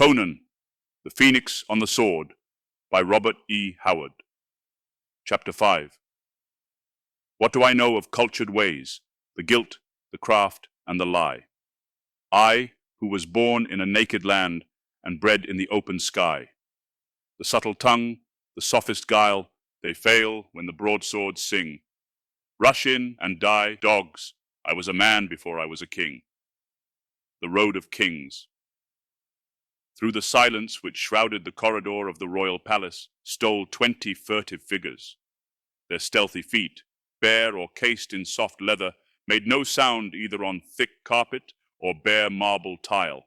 Conan, the Phoenix on the Sword, by Robert E. Howard. Chapter 5. What do I know of cultured ways, the guilt, the craft, and the lie? I, who was born in a naked land and bred in the open sky. The subtle tongue, the sophist guile, they fail when the broadswords sing. Rush in and die, dogs, I was a man before I was a king. The Road of Kings. Through the silence which shrouded the corridor of the royal palace stole 20 furtive figures. Their stealthy feet, bare or cased in soft leather, made no sound either on thick carpet or bare marble tile.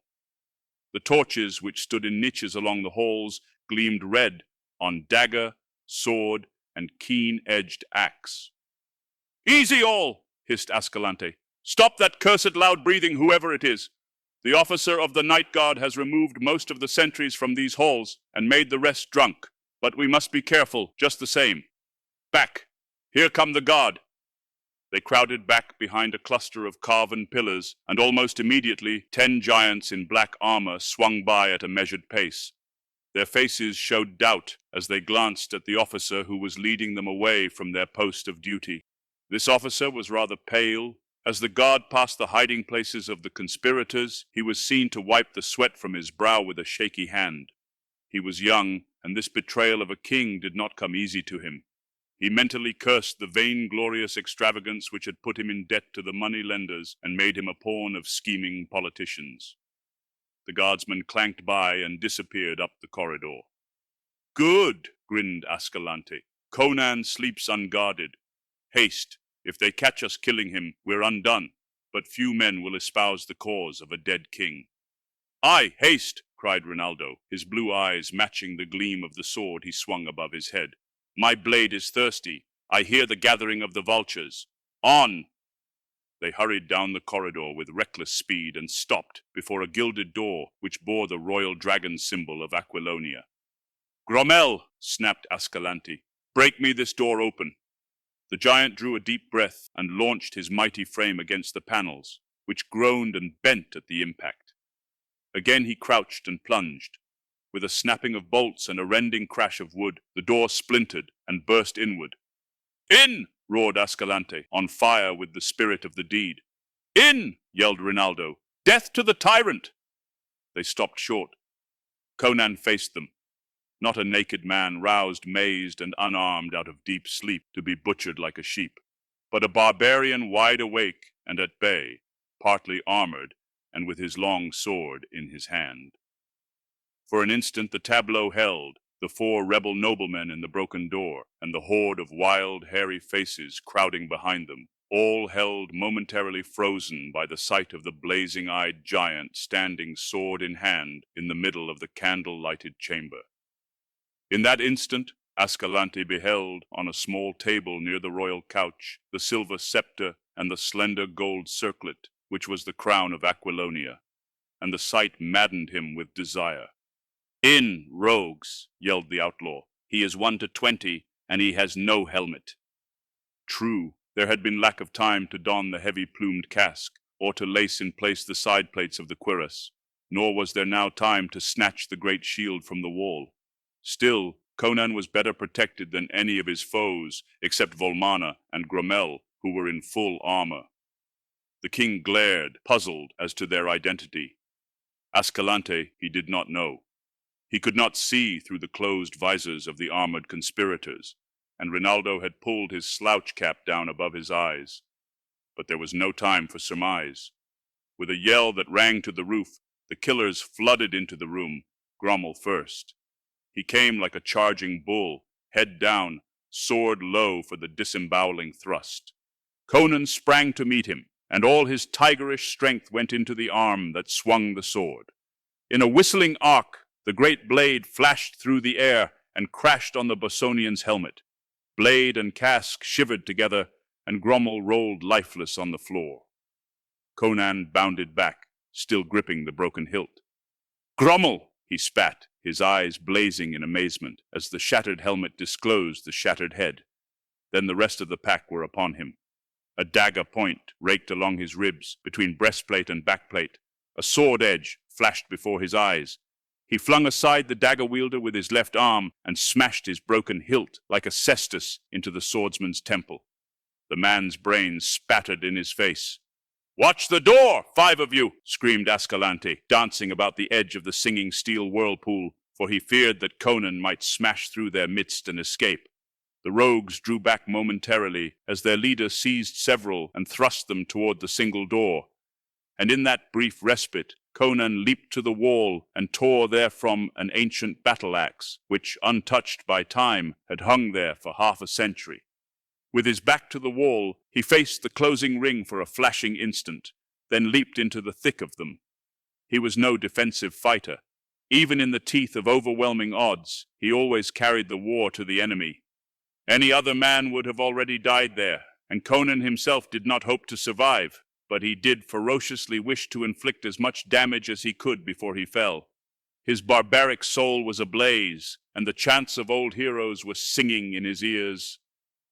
The torches which stood in niches along the halls gleamed red on dagger, sword, and keen-edged axe. "Easy all!" hissed Ascalante. "Stop that cursed loud breathing, whoever it is. The officer of the night guard has removed most of the sentries from these halls and made the rest drunk, but we must be careful just the same. Back! Here come the guard!" They crowded back behind a cluster of carven pillars, and almost immediately 10 giants in black armor swung by at a measured pace. Their faces showed doubt as they glanced at the officer who was leading them away from their post of duty. This officer was rather pale. As the guard passed the hiding places of the conspirators, he was seen to wipe the sweat from his brow with a shaky hand. He was young, and this betrayal of a king did not come easy to him. He mentally cursed the vainglorious extravagance which had put him in debt to the money-lenders and made him a pawn of scheming politicians. The guardsmen clanked by and disappeared up the corridor. "Good," grinned Ascalante. "Conan sleeps unguarded. Haste. If they catch us killing him, we're undone, but few men will espouse the cause of a dead king." "Aye, haste!" cried Rinaldo, his blue eyes matching the gleam of the sword he swung above his head. "My blade is thirsty. I hear the gathering of the vultures. On!" They hurried down the corridor with reckless speed and stopped before a gilded door which bore the royal dragon symbol of Aquilonia. "Gromel!" snapped Ascalante. "Break me this door open." The giant drew a deep breath and launched his mighty frame against the panels, which groaned and bent at the impact. Again he crouched and plunged. With a snapping of bolts and a rending crash of wood, the door splintered and burst inward. "In!" roared Ascalante, on fire with the spirit of the deed. "In!" yelled Rinaldo. "Death to the tyrant!" They stopped short. Conan faced them. Not a naked man roused mazed and unarmed out of deep sleep to be butchered like a sheep, but a barbarian wide awake and at bay, partly armored, and with his long sword in his hand. For an instant the tableau held, the 4 rebel noblemen in the broken door, and the horde of wild, hairy faces crowding behind them, all held momentarily frozen by the sight of the blazing-eyed giant standing sword in hand in the middle of the candle-lighted chamber. In that instant, Ascalante beheld, on a small table near the royal couch, the silver scepter and the slender gold circlet, which was the crown of Aquilonia, and the sight maddened him with desire. "In, rogues!" yelled the outlaw. "He is 1 to 20, and he has no helmet." True, there had been lack of time to don the heavy plumed casque, or to lace in place the side plates of the cuirass, nor was there now time to snatch the great shield from the wall. Still, Conan was better protected than any of his foes, except Volmana and Gromel, who were in full armor. The king glared, puzzled as to their identity. Ascalante he did not know. He could not see through the closed visors of the armored conspirators, and Rinaldo had pulled his slouch cap down above his eyes. But there was no time for surmise. With a yell that rang to the roof, the killers flooded into the room, Grommel first. He came like a charging bull, head down, sword low for the disemboweling thrust. Conan sprang to meet him, and all his tigerish strength went into the arm that swung the sword. In a whistling arc, the great blade flashed through the air and crashed on the Bosonian's helmet. Blade and casque shivered together, and Grommel rolled lifeless on the floor. Conan bounded back, still gripping the broken hilt. "Grommel!" he spat, his eyes blazing in amazement, as the shattered helmet disclosed the shattered head. Then the rest of the pack were upon him. A dagger point raked along his ribs, between breastplate and backplate. A sword edge flashed before his eyes. He flung aside the dagger-wielder with his left arm and smashed his broken hilt like a cestus into the swordsman's temple. The man's brains spattered in his face. "Watch the door, 5 of you!" screamed Ascalante, dancing about the edge of the singing steel whirlpool, for he feared that Conan might smash through their midst and escape. The rogues drew back momentarily as their leader seized several and thrust them toward the single door. And in that brief respite, Conan leaped to the wall and tore therefrom an ancient battle-axe, which, untouched by time, had hung there for half a century. With his back to the wall, he faced the closing ring for a flashing instant, then leaped into the thick of them. He was no defensive fighter. Even in the teeth of overwhelming odds, he always carried the war to the enemy. Any other man would have already died there, and Conan himself did not hope to survive, but he did ferociously wish to inflict as much damage as he could before he fell. His barbaric soul was ablaze, and the chants of old heroes were singing in his ears.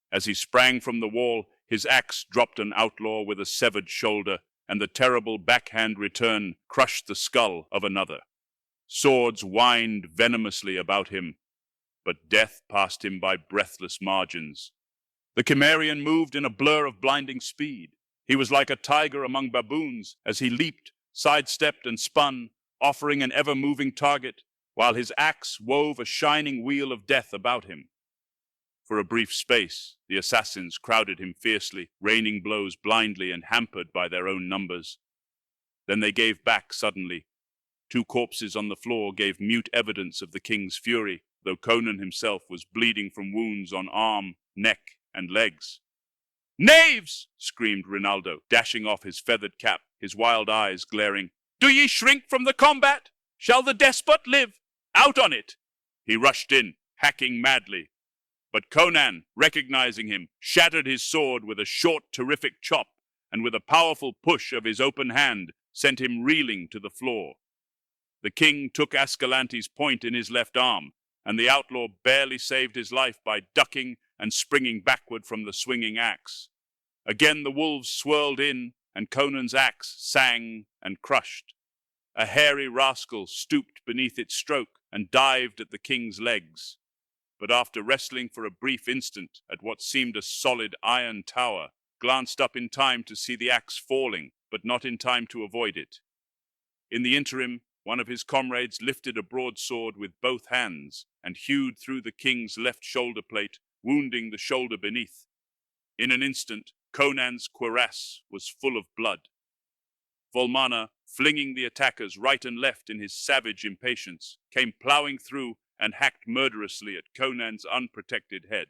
As he sprang from the wall, his axe dropped an outlaw with a severed shoulder, and the terrible backhand return crushed the skull of another. Swords whined venomously about him, but death passed him by breathless margins. The Cimmerian moved in a blur of blinding speed. He was like a tiger among baboons as he leaped, sidestepped, and spun, offering an ever-moving target, while his axe wove a shining wheel of death about him. For a brief space, the assassins crowded him fiercely, raining blows blindly and hampered by their own numbers. Then they gave back suddenly. 2 corpses on the floor gave mute evidence of the king's fury, though Conan himself was bleeding from wounds on arm, neck, and legs. "Knaves!" screamed Rinaldo, dashing off his feathered cap, his wild eyes glaring. "Do ye shrink from the combat? Shall the despot live? Out on it!" He rushed in, hacking madly. But Conan, recognizing him, shattered his sword with a short, terrific chop, and with a powerful push of his open hand, sent him reeling to the floor. The king took Ascalante's point in his left arm, and the outlaw barely saved his life by ducking and springing backward from the swinging axe. Again the wolves swirled in, and Conan's axe sang and crushed. A hairy rascal stooped beneath its stroke and dived at the king's legs. But after wrestling for a brief instant at what seemed a solid iron tower, glanced up in time to see the axe falling, but not in time to avoid it. In the interim, one of his comrades lifted a broadsword with both hands and hewed through the king's left shoulder plate, wounding the shoulder beneath. In an instant, Conan's cuirass was full of blood. Volmana, flinging the attackers right and left in his savage impatience, came plowing through and hacked murderously at Conan's unprotected head.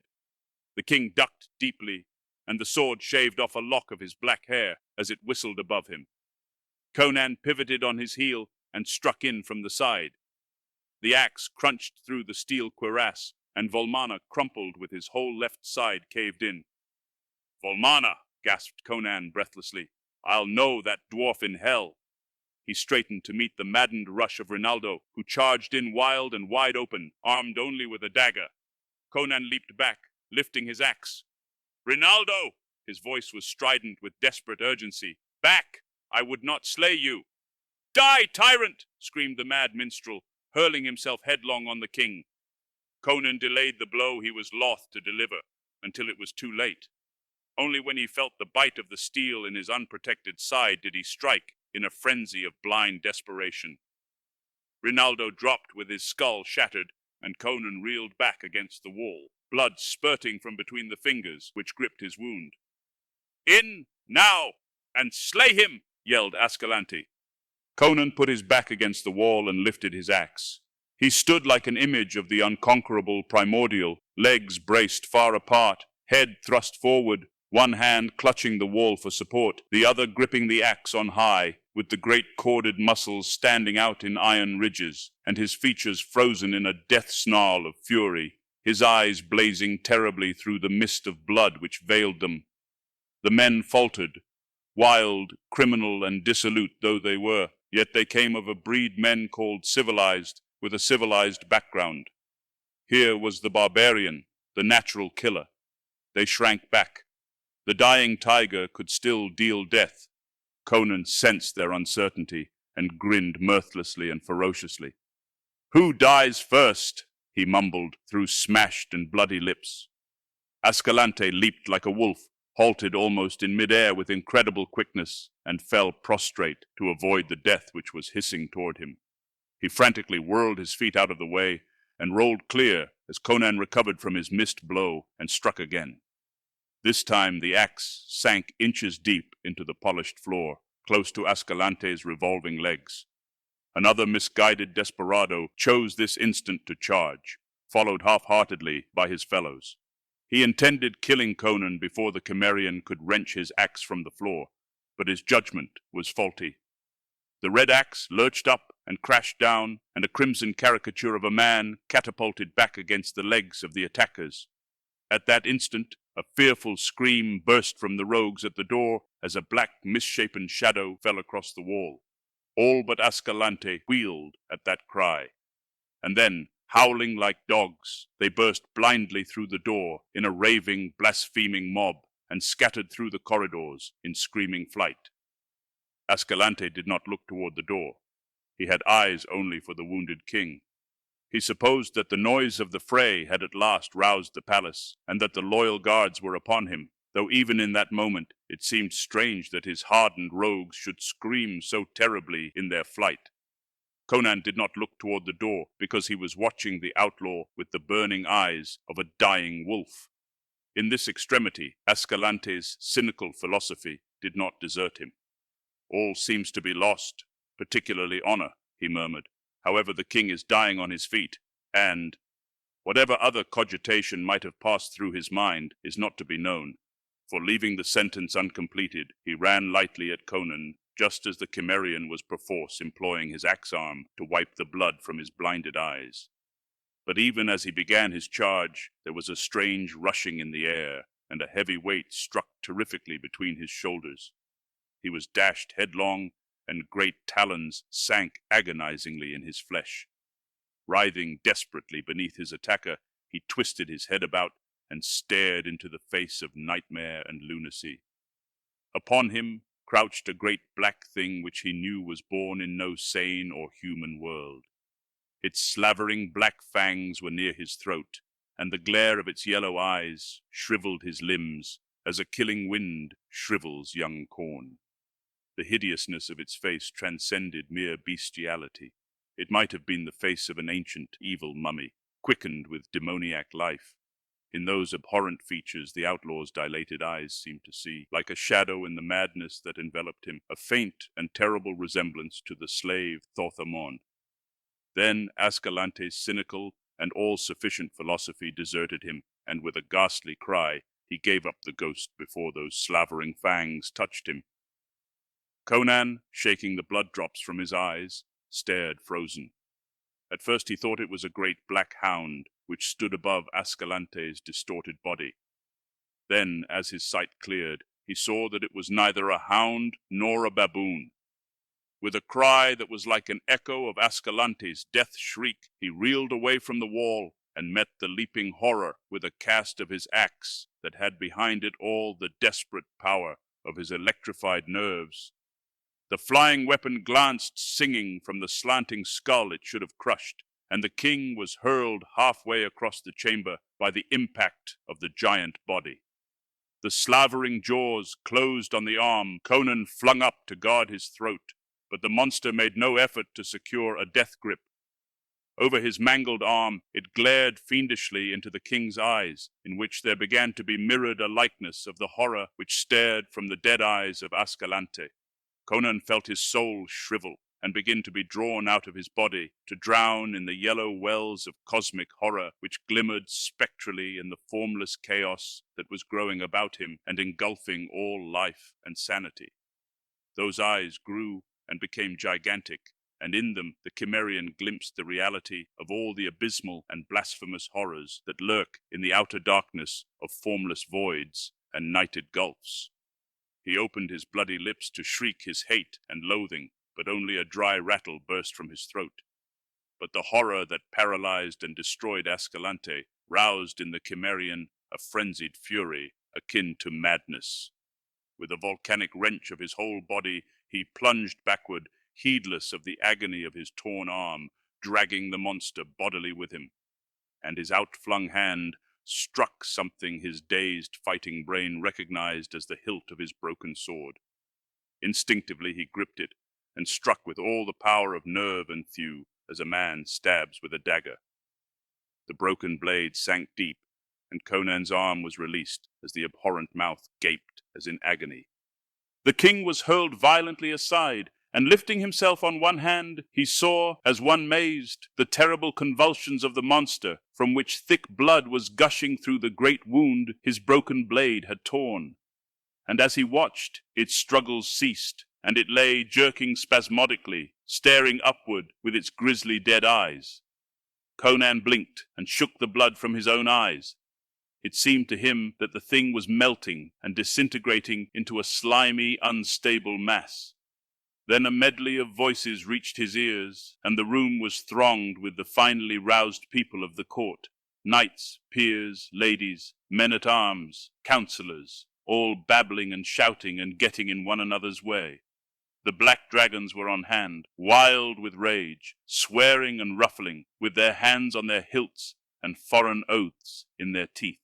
The king ducked deeply, and the sword shaved off a lock of his black hair as it whistled above him. Conan pivoted on his heel and struck in from the side. The axe crunched through the steel cuirass, and Volmana crumpled with his whole left side caved in. "Volmana!" gasped Conan breathlessly. "I'll know that dwarf in hell." He straightened to meet the maddened rush of Rinaldo, who charged in wild and wide open, armed only with a dagger. Conan leaped back, lifting his axe. "Rinaldo!" His voice was strident with desperate urgency. "Back! I would not slay you." "Die, tyrant!" screamed the mad minstrel, hurling himself headlong on the king. Conan delayed the blow he was loth to deliver, until it was too late. Only when he felt the bite of the steel in his unprotected side did he strike, in a frenzy of blind desperation. Rinaldo dropped with his skull shattered, and Conan reeled back against the wall, blood spurting from between the fingers which gripped his wound. "In, now, and slay him!" yelled Ascalante. Conan put his back against the wall and lifted his axe. He stood like an image of the unconquerable primordial, legs braced far apart, head thrust forward, one hand clutching the wall for support, the other gripping the axe on high, with the great corded muscles standing out in iron ridges, and his features frozen in a death snarl of fury, his eyes blazing terribly through the mist of blood which veiled them. The men faltered, wild, criminal, and dissolute though they were, yet they came of a breed men called civilized, with a civilized background. Here was the barbarian, the natural killer. They shrank back. The dying tiger could still deal death. Conan sensed their uncertainty and grinned mirthlessly and ferociously. Who dies first? He mumbled through smashed and bloody lips. Ascalante leaped like a wolf, halted almost in midair with incredible quickness, and fell prostrate to avoid the death which was hissing toward him. He frantically whirled his feet out of the way and rolled clear as Conan recovered from his missed blow and struck again. This time the axe sank inches deep into the polished floor, close to Ascalante's revolving legs. Another misguided desperado chose this instant to charge, followed half-heartedly by his fellows. He intended killing Conan before the Cimmerian could wrench his axe from the floor, but his judgment was faulty. The red axe lurched up and crashed down, and a crimson caricature of a man catapulted back against the legs of the attackers. At that instant, a fearful scream burst from the rogues at the door as a black, misshapen shadow fell across the wall. All but Ascalante wheeled at that cry. And then, howling like dogs, they burst blindly through the door in a raving, blaspheming mob and scattered through the corridors in screaming flight. Ascalante did not look toward the door. He had eyes only for the wounded king. He supposed that the noise of the fray had at last roused the palace, and that the loyal guards were upon him, though even in that moment it seemed strange that his hardened rogues should scream so terribly in their flight. Conan did not look toward the door because he was watching the outlaw with the burning eyes of a dying wolf. In this extremity, Ascalante's cynical philosophy did not desert him. All seems to be lost, particularly honor, he murmured. However, the king is dying on his feet, and whatever other cogitation might have passed through his mind is not to be known, for leaving the sentence uncompleted, he ran lightly at Conan, just as the Cimmerian was perforce employing his axe arm to wipe the blood from his blinded eyes. But even as he began his charge, there was a strange rushing in the air, and a heavy weight struck terrifically between his shoulders. He was dashed headlong, and great talons sank agonizingly in his flesh. Writhing desperately beneath his attacker, he twisted his head about and stared into the face of nightmare and lunacy. Upon him crouched a great black thing which he knew was born in no sane or human world. Its slavering black fangs were near his throat, and the glare of its yellow eyes shriveled his limbs as a killing wind shrivels young corn. The hideousness of its face transcended mere bestiality. It might have been the face of an ancient, evil mummy, quickened with demoniac life. In those abhorrent features the outlaw's dilated eyes seemed to see, like a shadow in the madness that enveloped him, a faint and terrible resemblance to the slave Thothamon. Then Ascalante's cynical and all-sufficient philosophy deserted him, and with a ghastly cry, he gave up the ghost before those slavering fangs touched him. Conan, shaking the blood drops from his eyes, stared frozen. At first he thought it was a great black hound which stood above Ascalante's distorted body. Then, as his sight cleared, he saw that it was neither a hound nor a baboon. With a cry that was like an echo of Ascalante's death shriek, he reeled away from the wall and met the leaping horror with a cast of his axe that had behind it all the desperate power of his electrified nerves. The flying weapon glanced singing from the slanting skull it should have crushed, and the king was hurled halfway across the chamber by the impact of the giant body. The slavering jaws closed on the arm Conan flung up to guard his throat, but the monster made no effort to secure a death grip. Over his mangled arm it glared fiendishly into the king's eyes, in which there began to be mirrored a likeness of the horror which stared from the dead eyes of Ascalante. Conan felt his soul shrivel and begin to be drawn out of his body, to drown in the yellow wells of cosmic horror which glimmered spectrally in the formless chaos that was growing about him and engulfing all life and sanity. Those eyes grew and became gigantic, and in them the Cimmerian glimpsed the reality of all the abysmal and blasphemous horrors that lurk in the outer darkness of formless voids and nighted gulfs. He opened his bloody lips to shriek his hate and loathing, but only a dry rattle burst from his throat. But the horror that paralyzed and destroyed Ascalante roused in the Cimmerian a frenzied fury akin to madness. With a volcanic wrench of his whole body, he plunged backward, heedless of the agony of his torn arm, dragging the monster bodily with him, and his outflung hand struck something his dazed fighting brain recognized as the hilt of his broken sword. Instinctively he gripped it and struck with all the power of nerve and thew as a man stabs with a dagger. The broken blade sank deep, and Conan's arm was released as the abhorrent mouth gaped as in agony. The king was hurled violently aside, and lifting himself on one hand, he saw, as one mazed, the terrible convulsions of the monster, from which thick blood was gushing through the great wound his broken blade had torn. And as he watched, its struggles ceased, and it lay jerking spasmodically, staring upward with its grisly dead eyes. Conan blinked and shook the blood from his own eyes. It seemed to him that the thing was melting and disintegrating into a slimy, unstable mass. Then a medley of voices reached his ears, and the room was thronged with the finally roused people of the court, knights, peers, ladies, men-at-arms, counsellors, all babbling and shouting and getting in one another's way. The black dragons were on hand, wild with rage, swearing and ruffling, with their hands on their hilts and foreign oaths in their teeth.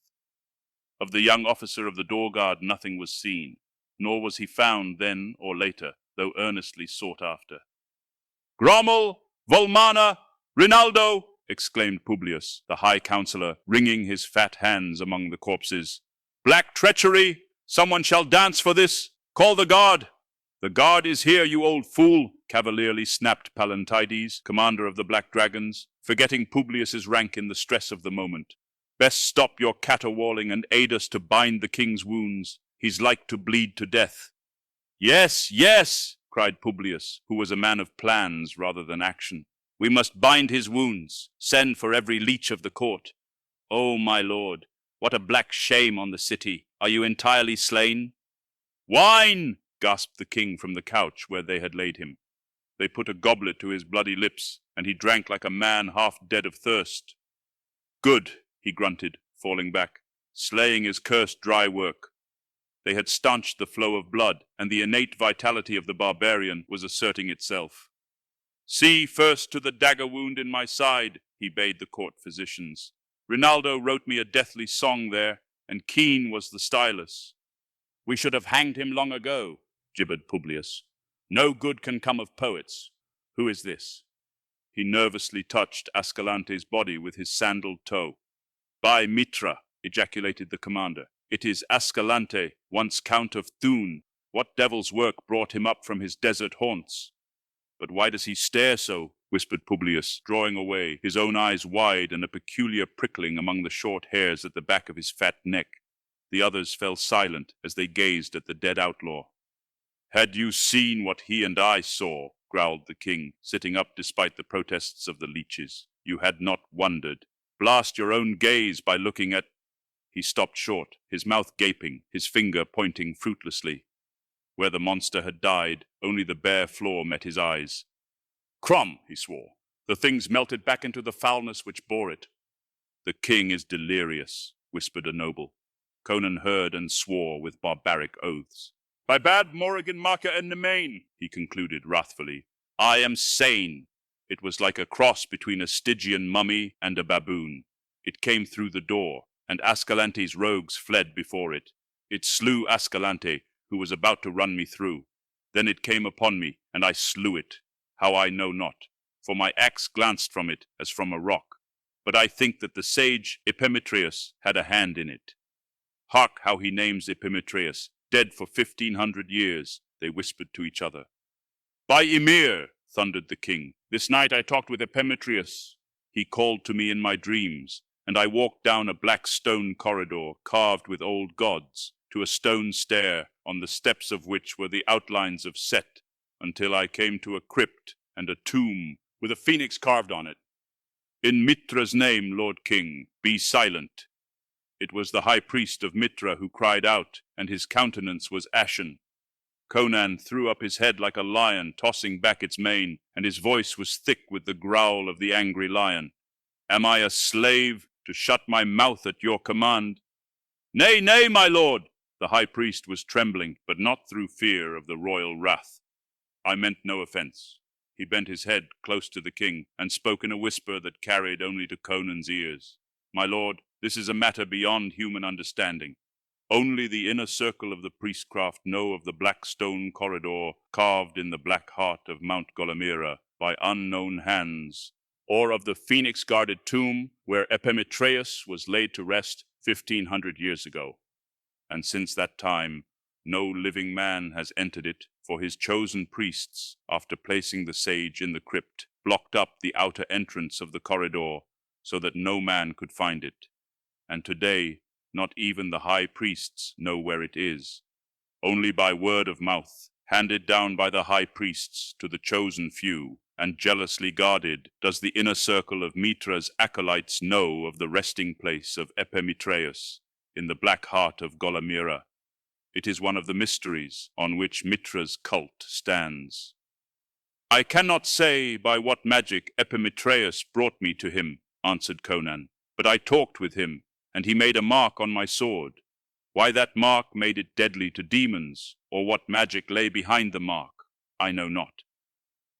Of the young officer of the door guard nothing was seen, nor was he found then or later, though earnestly sought after. "Grommel! Volmana! Rinaldo!" exclaimed Publius, the high counsellor, wringing his fat hands among the corpses. "Black treachery! Someone shall dance for this! Call the guard!" "The guard is here, you old fool!" cavalierly snapped Palantides, commander of the Black Dragons, forgetting Publius's rank in the stress of the moment. "Best stop your caterwauling and aid us to bind the king's wounds. He's like to bleed to death." "Yes, yes!" cried Publius, who was a man of plans rather than action. "We must bind his wounds. Send for every leech of the court. Oh, my lord, what a black shame on the city! Are you entirely slain?" "Wine!" gasped the king from the couch where they had laid him. They put a goblet to his bloody lips, and he drank like a man half dead of thirst. "Good," he grunted, falling back. "Slaying is cursed dry work." They had stanched the flow of blood, and the innate vitality of the barbarian was asserting itself. "See first to the dagger wound in my side," he bade the court physicians. "Rinaldo wrote me a deathly song there, and keen was the stylus." "We should have hanged him long ago," gibbered Publius. "No good can come of poets. Who is this?" He nervously touched Ascalante's body with his sandaled toe. "By Mitra," ejaculated the commander. "It is Ascalante, once Count of Thun. What devil's work brought him up from his desert haunts?" "But why does he stare so?" whispered Publius, drawing away, his own eyes wide and a peculiar prickling among the short hairs at the back of his fat neck. The others fell silent as they gazed at the dead outlaw. "Had you seen what he and I saw," growled the king, sitting up despite the protests of the leeches, "you had not wondered. Blast your own gaze by looking at—" He stopped short, his mouth gaping, his finger pointing fruitlessly. Where the monster had died, only the bare floor met his eyes. "Crumb!" he swore. "The thing's melted back into the foulness which bore it." "The king is delirious," whispered a noble. Conan heard and swore with barbaric oaths. "By bad Morrigan Marca and Nemain," he concluded wrathfully, "I am sane." It was like a cross between a Stygian mummy and a baboon. It came through the door, and Ascalante's rogues fled before it. It slew Ascalante, who was about to run me through. Then it came upon me, and I slew it. How I know not, for my axe glanced from it as from a rock. But I think that the sage Epimetheus had a hand in it. Hark how he names Epimetheus, dead for 1,500 years, they whispered to each other. "By Ymir," thundered the king, "this night I talked with Epimetheus. He called to me in my dreams, and I walked down a black stone corridor carved with old gods, to a stone stair, on the steps of which were the outlines of Set, until I came to a crypt and a tomb with a phoenix carved on it. In Mitra's name, Lord King, be silent." It was the high priest of Mitra who cried out, and his countenance was ashen. Conan threw up his head like a lion, tossing back its mane, and his voice was thick with the growl of the angry lion. "Am I a slave, to shut my mouth at your command?" "Nay, nay, my lord!" The high priest was trembling, but not through fear of the royal wrath. "I meant no offense. He bent his head close to the king, and spoke in a whisper that carried only to Conan's ears. "My lord, this is a matter beyond human understanding. Only the inner circle of the priestcraft know of the black stone corridor carved in the black heart of Mount Golomira by unknown hands, or of the phoenix-guarded tomb where Epimetreus was laid to rest 1,500 years ago. And since that time, no living man has entered it, for his chosen priests, after placing the sage in the crypt, blocked up the outer entrance of the corridor so that no man could find it. And today, not even the high priests know where it is. Only by word of mouth, handed down by the high priests to the chosen few, and jealously guarded, does the inner circle of Mitra's acolytes know of the resting place of Epimetreus in the black heart of Golomira. It is one of the mysteries on which Mitra's cult stands. I cannot say by what magic Epimetreus brought me to him, answered Conan, but I talked with him, and he made a mark on my sword. Why that mark made it deadly to demons, or what magic lay behind the mark, I know not.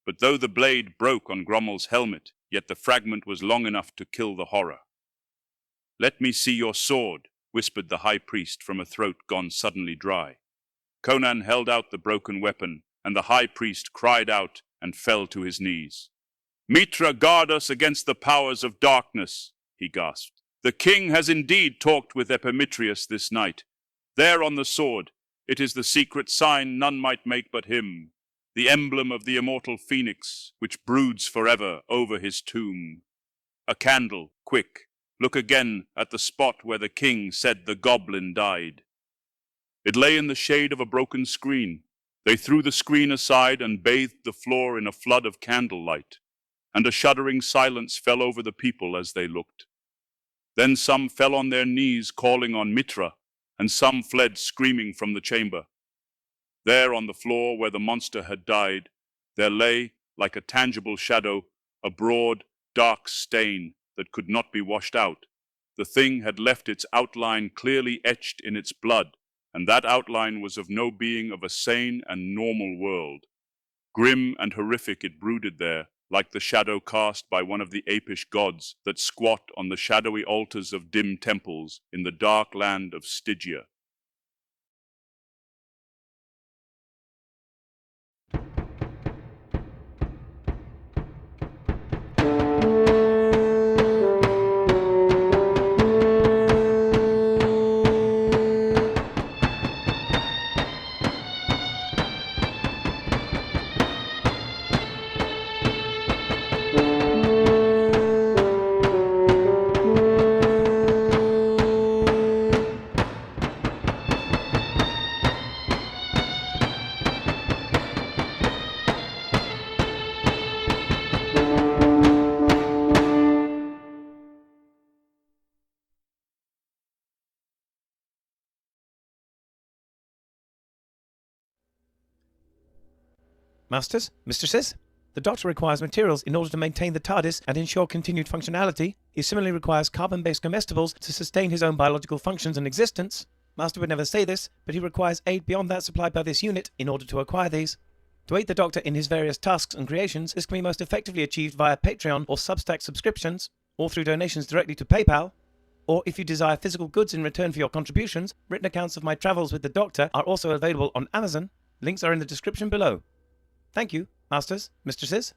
But though the blade broke on Grommel's helmet, yet the fragment was long enough to kill the horror. Let me see your sword, whispered the high priest from a throat gone suddenly dry. Conan held out the broken weapon, and the high priest cried out and fell to his knees. Mitra, guard us against the powers of darkness, he gasped. The king has indeed talked with Epimetreus this night. There on the sword, it is the secret sign none might make but him, the emblem of the immortal phoenix, which broods forever over his tomb. A candle, quick, look again at the spot where the king said the goblin died. It lay in the shade of a broken screen. They threw the screen aside and bathed the floor in a flood of candlelight, and a shuddering silence fell over the people as they looked. Then some fell on their knees calling on Mitra, and some fled screaming from the chamber. There on the floor where the monster had died, there lay, like a tangible shadow, a broad, dark stain that could not be washed out. The thing had left its outline clearly etched in its blood, and that outline was of no being of a sane and normal world. Grim and horrific it brooded there, like the shadow cast by one of the apish gods that squat on the shadowy altars of dim temples in the dark land of Stygia. Masters, mistresses, the Doctor requires materials in order to maintain the TARDIS and ensure continued functionality. He similarly requires carbon-based comestibles to sustain his own biological functions and existence. Master would never say this, but he requires aid beyond that supplied by this unit in order to acquire these. To aid the Doctor in his various tasks and creations, this can be most effectively achieved via Patreon or Substack subscriptions, or through donations directly to PayPal. Or if you desire physical goods in return for your contributions, written accounts of my travels with the Doctor are also available on Amazon. Links are in the description below. Thank you, masters, mistresses.